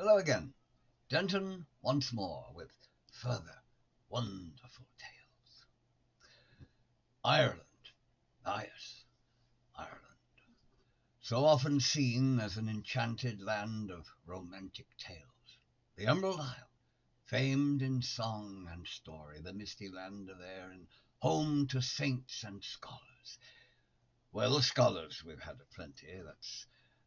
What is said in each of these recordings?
Hello again. Denton once more with further wonderful tales. Ireland. Ah, yes, Ireland. So often seen as an enchanted land of romantic tales. The Emerald Isle, famed in song and story, the misty land of air and home to saints and scholars. Well, scholars we've had aplenty,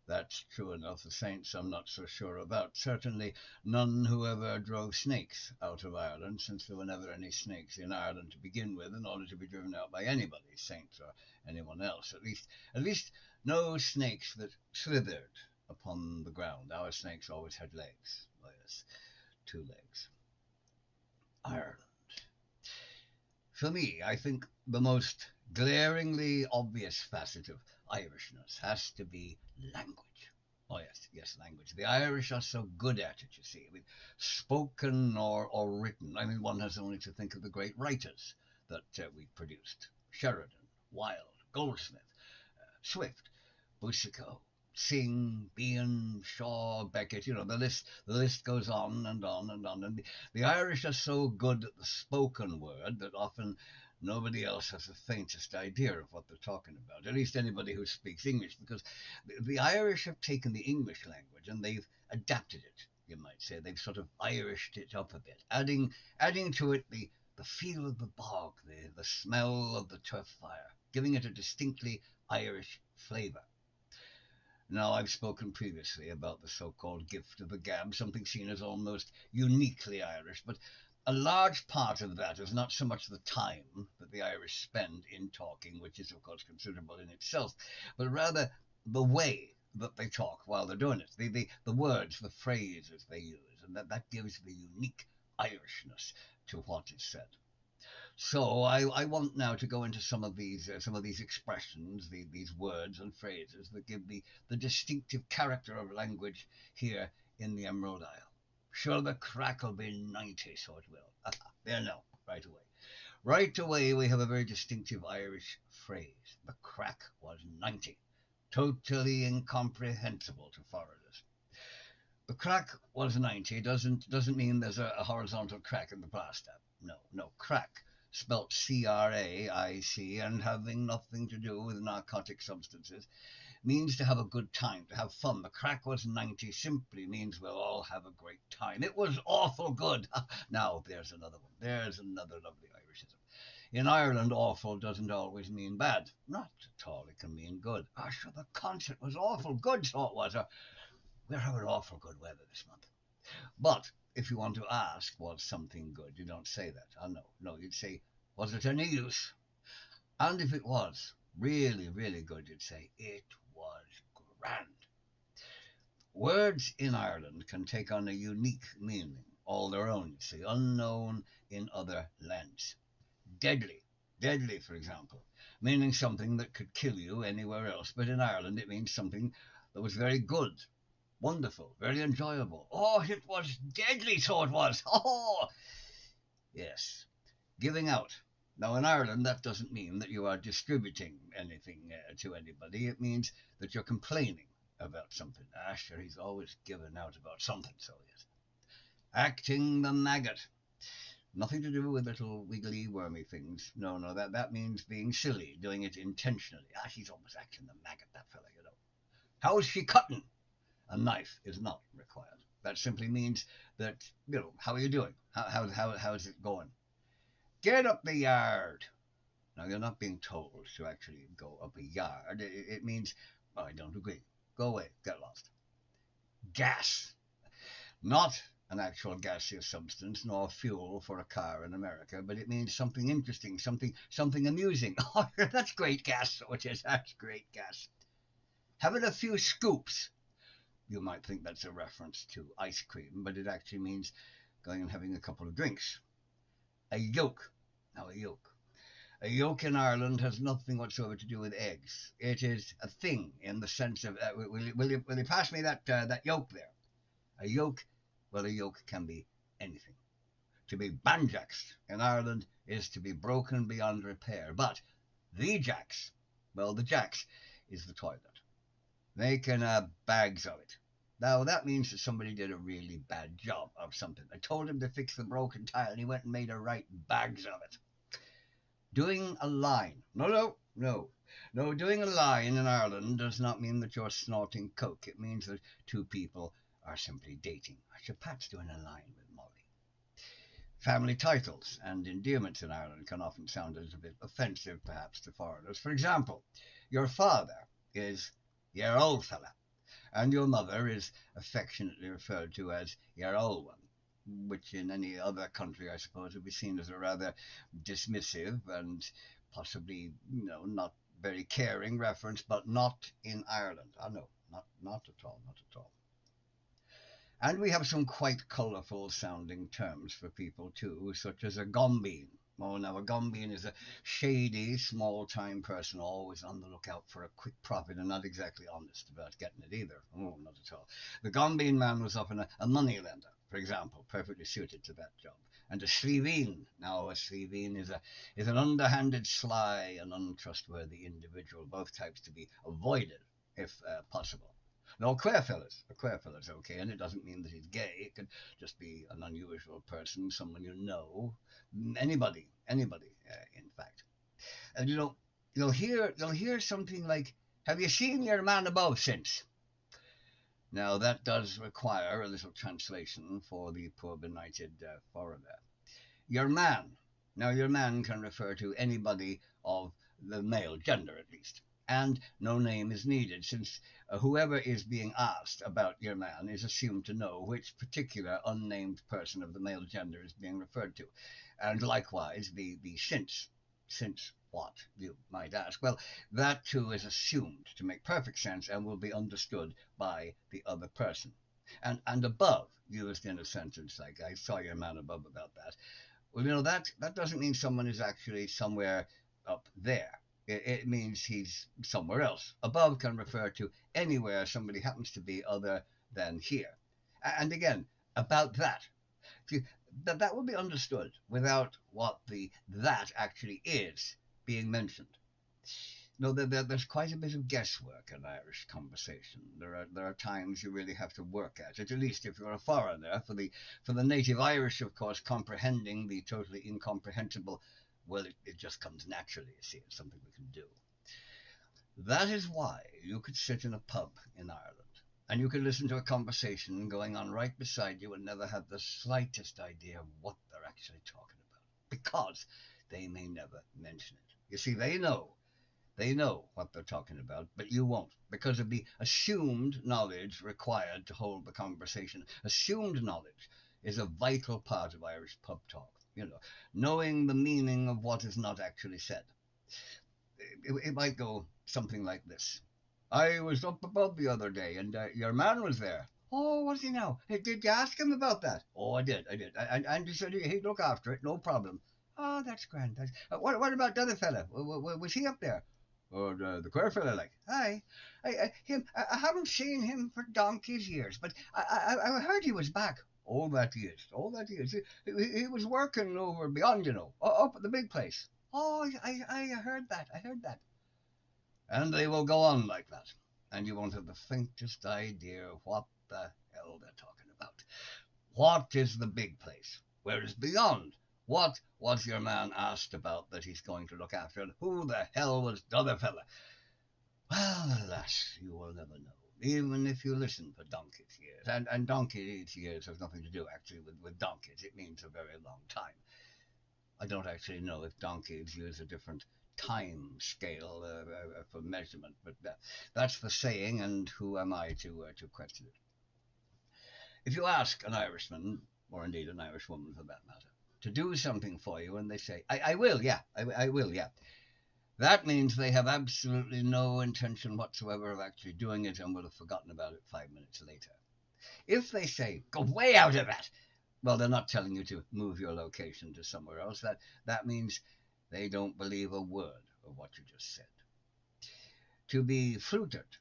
that's true enough. The saints I'm not so sure about. Certainly none who ever drove snakes out of Ireland, since there were never any snakes in Ireland to begin with, in order to be driven out by anybody, saints or anyone else. At least no snakes that slithered upon the ground. Our snakes always had legs. Oh yes, two legs. Ireland. For me, I think the most glaringly obvious facet of Irishness has to be language. Oh, yes, yes, language. The Irish are so good at it, you see, with spoken or written. I mean, one has only to think of the great writers that we've produced: Sheridan, Wilde, Goldsmith, Swift, Boucicault, Synge, Behan, Shaw, Beckett. The list goes on and on and on. And the Irish are so good at the spoken word that often nobody else has the faintest idea of what they're talking about. At least anybody who speaks English, because the Irish have taken the English language and they've adapted it. You might say they've sort of Irished it up a bit, adding to it the feel of the bog, the smell of the turf fire, giving it a distinctly Irish flavour. Now, I've spoken previously about the so-called gift of the gab, something seen as almost uniquely Irish, but a large part of that is not so much the time that the Irish spend in talking, which is of course considerable in itself, but rather the way that they talk while they're doing it, the words, the phrases they use, and that gives the unique Irishness to what is said. So I want now to go into some of these expressions, these words and phrases that give the distinctive character of language here in the Emerald Isle. Sure, the crack'll be 90, so it will. There now, right away. Right away, we have a very distinctive Irish phrase. The crack was 90. Totally incomprehensible to foreigners. The crack was 90 doesn't mean there's a horizontal crack in the plaster. No, no, crack, spelt Craic, and having nothing to do with narcotic substances, means to have a good time, to have fun. The crack was 90 simply means we'll all have a great time. It was awful good. Now, there's another one. There's another lovely Irishism. In Ireland, awful doesn't always mean bad. Not at all. It can mean good. Sure, the concert was awful good, so it was. We're having awful good weather this month. But if you want to ask, was something good, you don't say that. Oh, no, no, you'd say, was it any use? And if it was really, really good, you'd say, it was grand. Words in Ireland can take on a unique meaning, all their own, you see, unknown in other lands. Deadly, deadly, for example, meaning something that could kill you anywhere else, but in Ireland it means something that was very good, wonderful, very enjoyable. Oh, it was deadly, so it was. Oh, yes. Giving out. Now, in Ireland, that doesn't mean that you are distributing anything to anybody. It means that you're complaining about something. Sure, he's always giving out about something, so he is. Acting the maggot. Nothing to do with little wiggly wormy things. No, no, that means being silly, doing it intentionally. He's always acting the maggot, that fella, you know. How's she cutting? A knife is not required. That simply means that, how are you doing? How's it going? Get up the yard. Now, you're not being told to actually go up a yard. It means, oh, I don't agree. Go away. Get lost. Gas. Not an actual gaseous substance, nor fuel for a car in America, but it means something interesting, something amusing. Oh, that's great gas, so it is. That's great gas. Having a few scoops. You might think that's a reference to ice cream, but it actually means going and having a couple of drinks. A yolk. Now, a yolk. A yolk in Ireland has nothing whatsoever to do with eggs. It is a thing in the sense of, will you pass me that yolk there? A yolk, well, a yolk can be anything. To be banjaxed in Ireland is to be broken beyond repair. But the jacks, well, the jacks is the toilet. They can have bags of it. Now, that means that somebody did a really bad job of something. I told him to fix the broken tile, and he went and made her write bags of it. Doing a line. No. Doing a line in Ireland does not mean that you're snorting coke. It means that two people are simply dating. Actually, Pat's doing a line with Molly. Family titles and endearments in Ireland can often sound a little bit offensive, perhaps, to foreigners. For example, your father is your old fella, and your mother is affectionately referred to as your old one, which in any other country, I suppose, would be seen as a rather dismissive and possibly, not very caring reference, but not in Ireland. I know, not at all, not at all. And we have some quite colourful sounding terms for people too, such as a gombeen. Oh, now a gombeen is a shady, small-time person always on the lookout for a quick profit and not exactly honest about getting it either. Oh, not at all. The gombeen man was often a moneylender, for example, perfectly suited to that job. And a sliveen. Now, a sliveen is an underhanded, sly, and untrustworthy individual, both types to be avoided if possible. No, a queer fella's okay, and it doesn't mean that he's gay. It could just be an unusual person, someone you know, anybody, in fact. And you'll hear something like, "Have you seen your man above since?" Now that does require a little translation for the poor benighted foreigner. Your man. Now, your man can refer to anybody of the male gender, at least. And no name is needed, since whoever is being asked about your man is assumed to know which particular unnamed person of the male gender is being referred to. And likewise, the since. Since what, you might ask? Well, that too is assumed to make perfect sense and will be understood by the other person. And above, used in a sentence like, "I saw your man above about that." Well, that doesn't mean someone is actually somewhere up there. It means he's somewhere else. Above can refer to anywhere somebody happens to be other than here. And again, about that. See, that will be understood without what the that actually is being mentioned. No, there's quite a bit of guesswork in Irish conversation. There are times you really have to work at it. At least if you're a foreigner. For the native Irish, of course, comprehending the totally incomprehensible, well, it just comes naturally. You see, it's something we can do. That is why you could sit in a pub in Ireland, and you could listen to a conversation going on right beside you and never have the slightest idea of what they're actually talking about, because they may never mention it. You see, they know what they're talking about, but you won't, because of the assumed knowledge required to hold the conversation. Assumed knowledge is a vital part of Irish pub talk. Knowing the meaning of what is not actually said. It might go something like this. "I was up above the other day, and your man was there." "Oh, was he now? Hey, did you ask him about that?" "Oh, I did. And he said he'd look after it, no problem." "Oh, that's grand. What about the other fella? Was he up there?" "Oh, the queer fella, like." "Aye, I haven't seen him for donkey's years, but I heard he was back." All that he is. He was working over beyond, up at the big place." "Oh, I heard that. And they will go on like that, and you won't have the faintest idea of what the hell they're talking about. What is the big place? Where is beyond? What was your man asked about that he's going to look after? And who the hell was the other fella? Well, alas, you will never know, even if you listen for donkey's years. And donkey's years has nothing to do, actually, with donkeys. It means a very long time. I don't actually know if donkeys use a different time scale for measurement, but that's the saying, and who am I to question it? If you ask an Irishman, or indeed an Irishwoman for that matter, to do something for you, and they say, "I will, yeah, I will, yeah," that means they have absolutely no intention whatsoever of actually doing it and will have forgotten about it 5 minutes later. If they say, "Go way out of that," well, they're not telling you to move your location to somewhere else. That means they don't believe a word of what you just said. To be fruitered,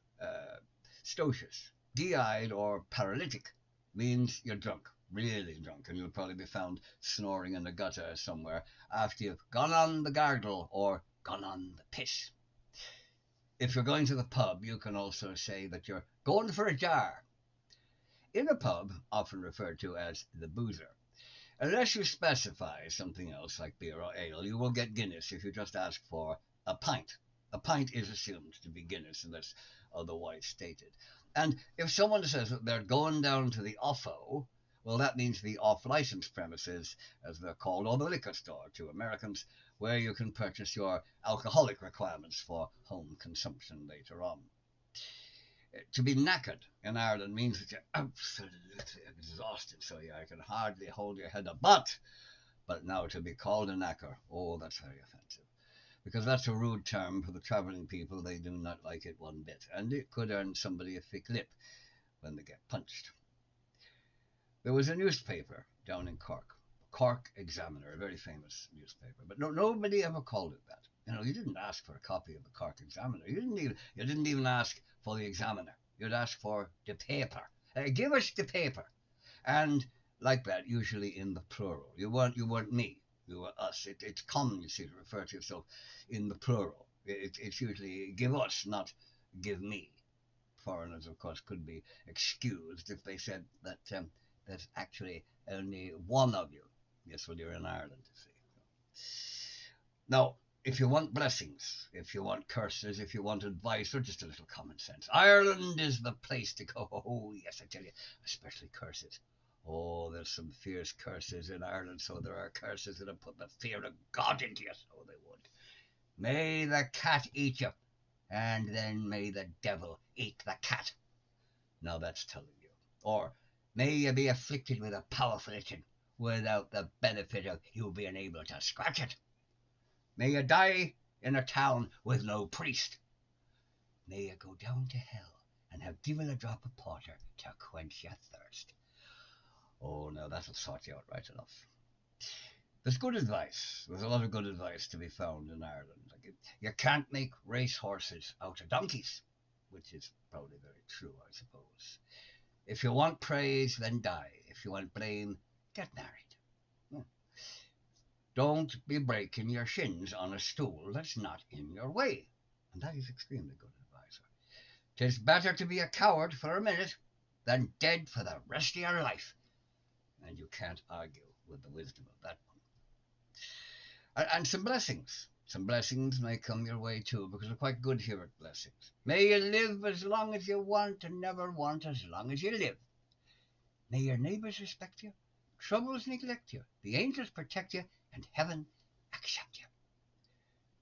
stocious, de-eyed, or paralytic means you're drunk, really drunk, and you'll probably be found snoring in the gutter somewhere after you've gone on the gargle or gone on the piss. If you're going to the pub, you can also say that you're going for a jar. in a pub, often referred to as the boozer. Unless you specify something else like beer or ale, you will get Guinness if you just ask for a pint. A pint is assumed to be Guinness unless otherwise stated. And if someone says that they're going down to the offo, well, that means the off-license premises, as they're called, or the liquor store to Americans, where you can purchase your alcoholic requirements for home consumption later on. To be knackered in Ireland means that you're absolutely exhausted, so you can hardly hold your head up. But now to be called a knacker, oh, that's very offensive. Because that's a rude term for the travelling people. They do not like it one bit. And it could earn somebody a thick lip when they get punched. There was a newspaper down in Cork, Cork Examiner, a very famous newspaper. But nobody ever called it that. You didn't ask for a copy of the Cork Examiner. You didn't even ask for the Examiner. You'd ask for the paper. Give us the paper. And like that, usually in the plural. You weren't me. You were us. It's common, you see, to refer to yourself in the plural. It's usually give us, not give me. Foreigners, of course, could be excused if they said that there's actually only one of you. Yes, well, you're in Ireland, you see. Now, if you want blessings, if you want curses, if you want advice, or just a little common sense, Ireland is the place to go. Oh, yes, I tell you, especially curses. Oh, there's some fierce curses in Ireland, so there are curses that have put the fear of God into you, so they would. May the cat eat you, and then may the devil eat the cat. Now that's telling you. Or, may you be afflicted with a powerful itching, without the benefit of you being able to scratch it. May you die in a town with no priest. May you go down to hell and have given a drop of porter to quench your thirst. Oh, no, that'll sort you out right enough. There's good advice. There's a lot of good advice to be found in Ireland. Like you can't make racehorses out of donkeys, which is probably very true, I suppose. If you want praise, then die. If you want blame, get married. Don't be breaking your shins on a stool that's not in your way. And that is extremely good advice. 'Tis better to be a coward for a minute than dead for the rest of your life. And you can't argue with the wisdom of that one. And some blessings. Some blessings may come your way too, because we're quite good here at blessings. May you live as long as you want and never want as long as you live. May your neighbours respect you, troubles neglect you, the angels protect you, and heaven accept you.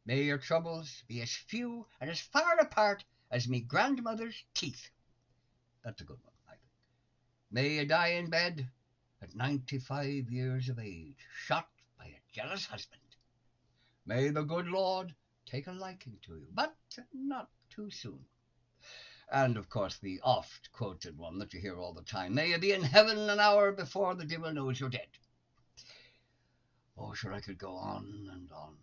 May your troubles be as few and as far apart as me grandmother's teeth. That's a good one, I think. May you die in bed at 95 years of age, shot by a jealous husband. May the good Lord take a liking to you, but not too soon. And, of course, the oft-quoted one that you hear all the time. May you be in heaven an hour before the devil knows you're dead. Oh, sure, I could go on and on,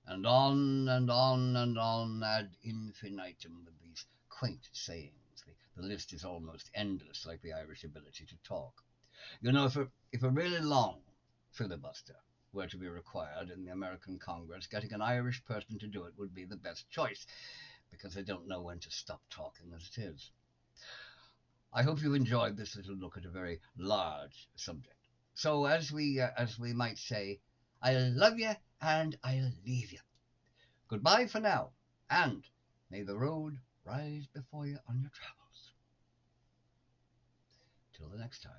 and on and on and on ad infinitum with these quaint sayings. The list is almost endless, like the Irish ability to talk. If a really long filibuster were to be required in the American Congress, getting an Irish person to do it would be the best choice, because they don't know when to stop talking as it is. I hope you enjoyed this little look at a very large subject. So as we might say, I'll love you and I'll leave you. Goodbye for now, and may the road rise before you on your travels. Till the next time.